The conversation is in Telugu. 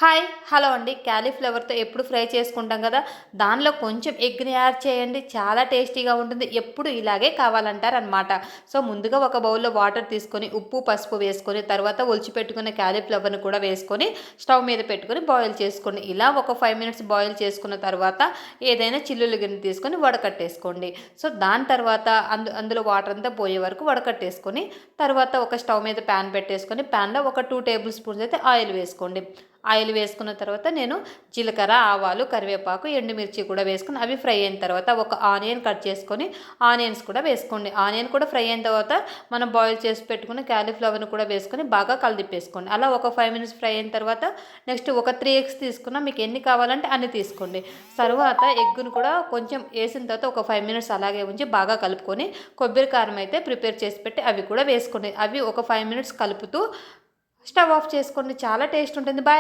హాయ్! హలో అండి. క్యాలీఫ్లవర్‌తో ఎప్పుడు ఫ్రై చేసుకుంటాం గదా! దానిలో కొంచెం ఎగ్‌ని యాడ్ చేయండి. చాలా టేస్టీగా ఉంటుంది. ఎప్పుడు ఇలాగే కావాలంటారనమాట. సో, ముందుగా ఒక బౌల్‌లో వాటర్ తీసుకొని, ఉప్పు, పసుపు వేసుకొని, తర్వాత ఒలిచిపెట్టుకున్న క్యాలీఫ్లవర్‌ని కూడా వేసుకొని, స్టవ్ మీద పెట్టుకొని బాయిల్ చేసుకోండి. ఇలా ఒక 5 మినిట్స్ బాయిల్ చేసుకున్న తర్వాత, ఏదైనా చిల్లులు గిన్నె తీసుకొని వడకట్టేసుకోండి. సో, దాని తర్వాత అందులో వాటర్ అంతా పోయే వరకు వడకట్టేసుకొని, తర్వాత ఒక స్టవ్ మీద ప్యాన్ పెట్టేసుకొని, ప్యాన్‌లో ఒక 2 టేబుల్ స్పూన్స్ అయితే ఆయిల్ వేసుకోండి. ఆయిల్ వేసుకున్న తర్వాత నేను జీలకర్ర, ఆవాలు, కరివేపాకు, ఎండుమిర్చి కూడా వేసుకొని అవి ఫ్రై అయిన తర్వాత ఒక ఆనియన్ కట్ చేసుకొని ఆనియన్స్ కూడా వేసుకోండి. ఆనియన్ కూడా ఫ్రై అయిన తర్వాత మనం బాయిల్ చేసి పెట్టుకున్న క్యాలీఫ్లవర్‌ని కూడా వేసుకొని బాగా కలిదిప్పేసుకోండి. అలా ఒక 5 మినిట్స్ ఫ్రై అయిన తర్వాత నెక్స్ట్ ఒక 3 ఎగ్స్ తీసుకున్నా మీకు ఎన్ని కావాలంటే అన్ని తీసుకోండి. తర్వాత ఎగ్గును కూడా కొంచెం ఏసిన తర్వాత ఒక 5 మినిట్స్ అలాగే ఉంచి బాగా కలుపుకొని కొబ్బరి కారం అయితే ప్రిపేర్ చేసి పెట్టి అవి కూడా వేసుకోండి. అవి ఒక 5 మినిట్స్ కలుపుతూ స్టవ్ ఆఫ్ చేసుకోండి. చాలా టేస్ట్ ఉంటుంది. బాయ్.